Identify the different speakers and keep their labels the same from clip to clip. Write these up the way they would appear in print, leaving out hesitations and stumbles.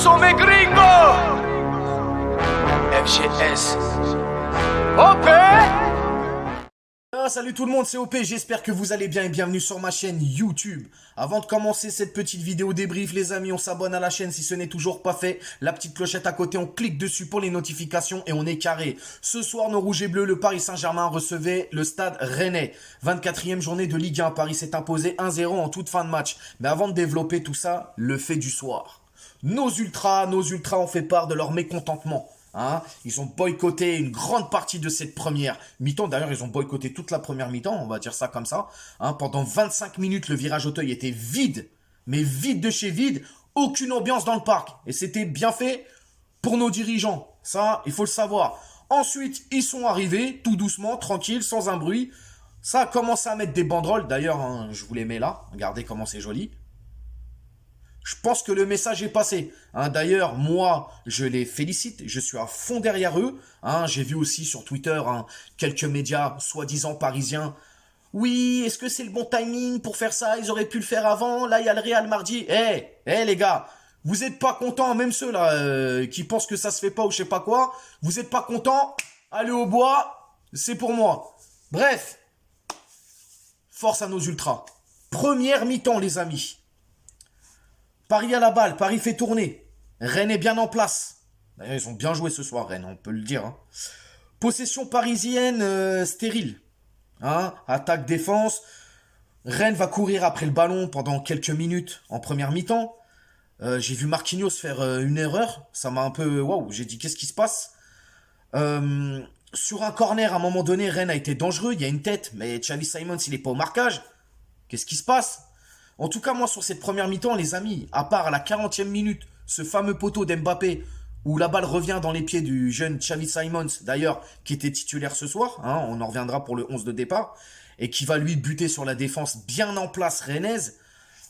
Speaker 1: sont mes gringos. FGS. OP.
Speaker 2: Salut tout le monde, c'est OP, j'espère que vous allez bien et bienvenue sur ma chaîne YouTube. Avant de commencer cette petite vidéo débrief, les amis, on s'abonne à la chaîne si ce n'est toujours pas fait. La petite clochette à côté, on clique dessus pour les notifications et on est carré. Ce soir, nos rouges et bleus, le Paris Saint-Germain recevait le Stade Rennais. 24e journée de Ligue 1, Paris s'est imposé 1-0 en toute fin de match. Mais avant de développer tout ça, le fait du soir. Nos ultras ont fait part de leur mécontentement. Hein, ils ont boycotté une grande partie de cette première mi-temps. D'ailleurs, ils ont boycotté toute la première mi-temps, on va dire ça comme ça. Hein, pendant 25 minutes, le virage Auteuil était vide, mais vide de chez vide. Aucune ambiance dans le parc. Et c'était bien fait pour nos dirigeants. Ça, il faut le savoir. Ensuite, ils sont arrivés, tout doucement, tranquille, sans un bruit. Ça a commencé à mettre des banderoles. D'ailleurs, hein, je vous les mets là. Regardez comment c'est joli. Je pense que le message est passé. Hein, d'ailleurs, moi, je les félicite. Je suis à fond derrière eux. Hein, j'ai vu aussi sur Twitter quelques médias soi-disant parisiens. Oui, est-ce que c'est le bon timing pour faire ça? Ils auraient pu le faire avant. Là, il y a le Real mardi. Les gars, vous êtes pas contents, même ceux là qui pensent que ça se fait pas ou je sais pas quoi. Vous êtes pas contents? Allez au bois, c'est pour moi. Bref, force à nos ultras. Première mi-temps, les amis. Paris à la balle, Paris fait tourner. Rennes est bien en place. D'ailleurs, ils ont bien joué ce soir, Rennes, on peut le dire. Hein. Possession parisienne stérile. Hein, attaque-défense. Rennes va courir après le ballon pendant quelques minutes en première mi-temps. J'ai vu Marquinhos faire une erreur. Ça m'a un peu... Waouh, j'ai dit, qu'est-ce qui se passe sur un corner, à un moment donné, Rennes a été dangereux. Il y a une tête, mais Xavi Simons, il n'est pas au marquage. Qu'est-ce qui se passe? En tout cas, moi, sur cette première mi-temps, les amis, à part à la 40e minute, ce fameux poteau d'Mbappé, où la balle revient dans les pieds du jeune Xavi Simons, d'ailleurs, qui était titulaire ce soir, hein, on en reviendra pour le 11 de départ, et qui va lui buter sur la défense bien en place rennaise.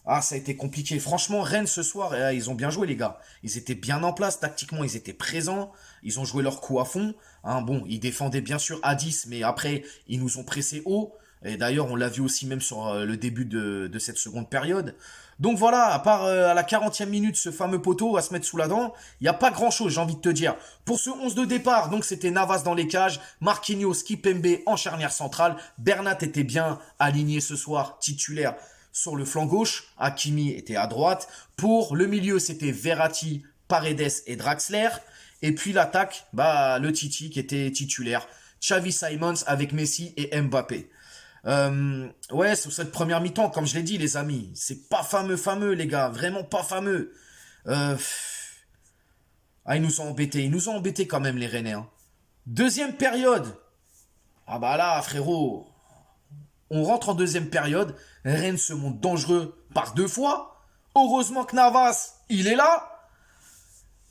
Speaker 2: Ah, ça a été compliqué. Franchement, Rennes ce soir, ils ont bien joué, les gars. Ils étaient bien en place, tactiquement, ils étaient présents, ils ont joué leur coup à fond. Hein, bon, ils défendaient bien sûr à 10, mais après, ils nous ont pressés haut. Et d'ailleurs, on l'a vu aussi même sur le début de cette seconde période. Donc voilà, à part à la 40e minute, ce fameux poteau à se mettre sous la dent, il n'y a pas grand-chose, j'ai envie de te dire. Pour ce 11 de départ, donc c'était Navas dans les cages, Marquinhos, Kimpembe en charnière centrale. Bernat était bien aligné ce soir, titulaire sur le flanc gauche. Hakimi était à droite. Pour le milieu, c'était Verratti, Paredes et Draxler. Et puis l'attaque, le Titi qui était titulaire. Xavi Simons avec Messi et Mbappé. Ouais, sur cette première mi-temps, comme je l'ai dit, les amis, c'est pas fameux, les gars, vraiment pas fameux. Ils nous ont embêtés quand même, les Rennais. Hein. Deuxième période. Ah bah là, frérot, on rentre en deuxième période. Rennes se montre dangereux par 2 fois. Heureusement que Navas, il est là.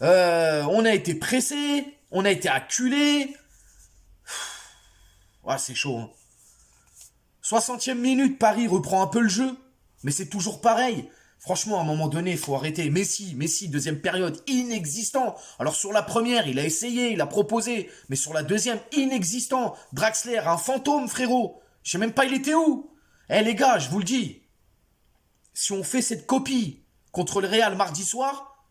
Speaker 2: On a été pressé, on a été acculé. Ouais, c'est chaud, hein. 60e minute, Paris reprend un peu le jeu, mais c'est toujours pareil. Franchement, à un moment donné, il faut arrêter. Messi, deuxième période, inexistant. Alors sur la première, il a essayé, il a proposé, mais sur la deuxième, inexistant. Draxler, un fantôme, frérot. Je sais même pas il était où. Les gars, je vous le dis, si on fait cette copie contre le Real mardi soir,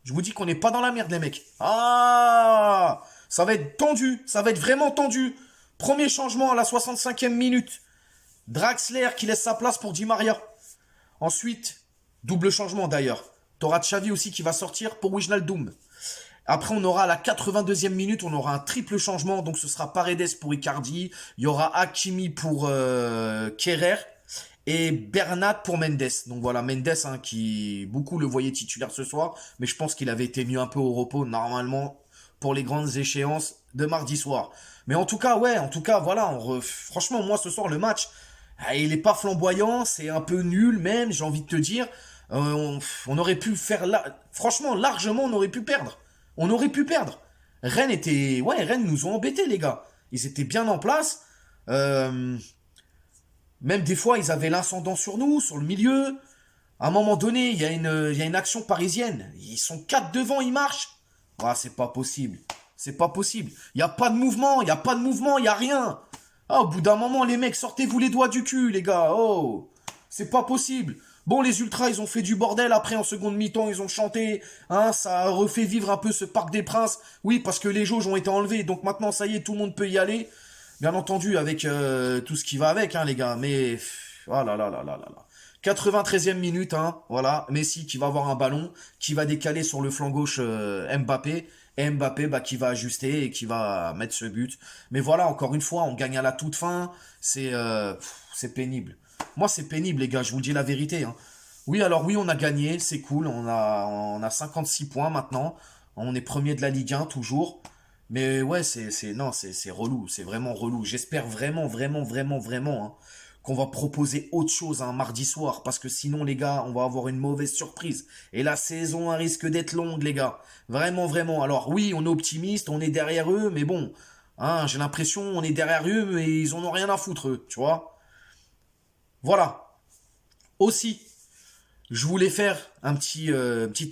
Speaker 2: je vous dis qu'on n'est pas dans la merde, les mecs. Ah, ça va être tendu, ça va être vraiment tendu. Premier changement à la 65e minute. Draxler qui laisse sa place pour Di Maria. Ensuite, double changement d'ailleurs. T'auras Xavi aussi qui va sortir pour Wijnaldum. Après, on aura à la 82e minute, on aura un triple changement. Donc, ce sera Paredes pour Icardi. Il y aura Hakimi pour Kerrer. Et Bernat pour Mendes. Donc voilà, Mendes qui beaucoup le voyait titulaire ce soir. Mais je pense qu'il avait été mis un peu au repos normalement pour les grandes échéances de mardi soir. Mais en tout cas, voilà. Franchement, moi, ce soir, le match... il est pas flamboyant, c'est un peu nul même, j'ai envie de te dire. On aurait pu faire... Franchement, largement, on aurait pu perdre. Rennes nous ont embêtés, les gars. Ils étaient bien en place. Même des fois, ils avaient l'incendant sur nous, sur le milieu. À un moment donné, il y a une action parisienne. Ils sont 4 devant, ils marchent. C'est pas possible. Il n'y a pas de mouvement, il n'y a rien. Au bout d'un moment, les mecs, sortez-vous les doigts du cul, les gars. Oh, c'est pas possible. Bon, les Ultras, ils ont fait du bordel. Après, en seconde mi-temps, ils ont chanté. Hein, ça a refait vivre un peu ce Parc des Princes. Oui, parce que les jauges ont été enlevées. Donc maintenant, ça y est, tout le monde peut y aller. Bien entendu, avec tout ce qui va avec, hein, les gars. Mais, oh là là là là là là. 93e minute, hein, voilà. Messi qui va avoir un ballon, qui va décaler sur le flanc gauche Mbappé. Et Mbappé bah, qui va ajuster et qui va mettre ce but. Mais voilà, encore une fois, on gagne à la toute fin. C'est pénible. Moi, c'est pénible, les gars, je vous le dis la vérité. Hein. Oui, alors oui, on a gagné, c'est cool. On a 56 points maintenant. On est premier de la Ligue 1, toujours. Mais ouais, non, c'est relou. C'est vraiment relou. J'espère vraiment, vraiment, vraiment, vraiment hein, qu'on va proposer autre chose un mardi soir. Parce que sinon, les gars, on va avoir une mauvaise surprise. Et la saison elle risque d'être longue, les gars. Vraiment, vraiment. Alors oui, on est optimiste, on est derrière eux. Mais bon, hein, j'ai l'impression on est derrière eux, mais ils en ont rien à foutre, eux, tu vois. Voilà. Aussi, je voulais faire un petit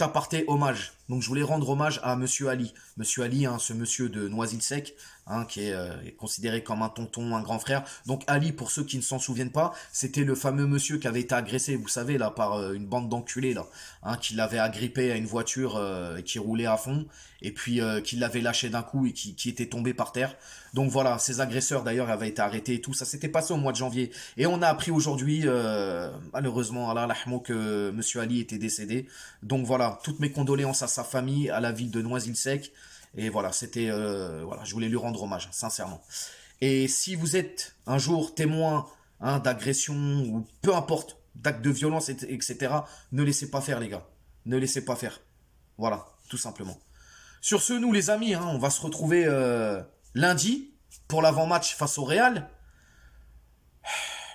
Speaker 2: aparté hommage. Donc je voulais rendre hommage à Monsieur Ali. Monsieur Ali, hein, ce monsieur de Noisy-le-Sec, hein, qui est considéré comme un tonton, un grand frère. Donc Ali, pour ceux qui ne s'en souviennent pas, c'était le fameux monsieur qui avait été agressé, vous savez, là, par une bande d'enculés, là, hein, qui l'avait agrippé à une voiture et qui roulait à fond, et puis qui l'avait lâché d'un coup et qui était tombé par terre. Donc voilà, ces agresseurs d'ailleurs avaient été arrêtés et tout. Ça s'était passé au mois de janvier. Et on a appris aujourd'hui, malheureusement, Allah lahmo, que Monsieur Ali était décédé. Donc voilà, toutes mes condoléances à sa famille, à la ville de Noisy-le-Sec. Et voilà, voilà, je voulais lui rendre hommage, sincèrement. Et si vous êtes un jour témoin hein, d'agression ou peu importe, d'actes de violence, etc., ne laissez pas faire, les gars. Ne laissez pas faire. Voilà, tout simplement. Sur ce, nous les amis, hein, on va se retrouver lundi pour l'avant-match face au Real.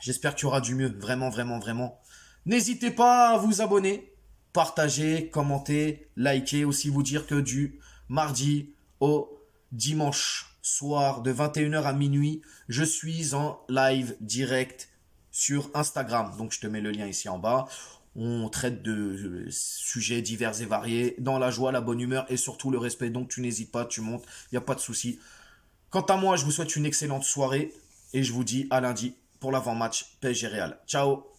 Speaker 2: J'espère qu'il y aura du mieux, vraiment, vraiment, vraiment. N'hésitez pas à vous abonner, partager, commenter, liker, aussi vous dire que du mardi au dimanche soir de 21h à minuit, je suis en live direct sur Instagram. Donc je te mets le lien ici en bas. On traite de sujets divers et variés, dans la joie, la bonne humeur et surtout le respect. Donc tu n'hésites pas, tu montes, il n'y a pas de souci. Quant à moi, je vous souhaite une excellente soirée et je vous dis à lundi pour l'avant-match PSG Real. Ciao.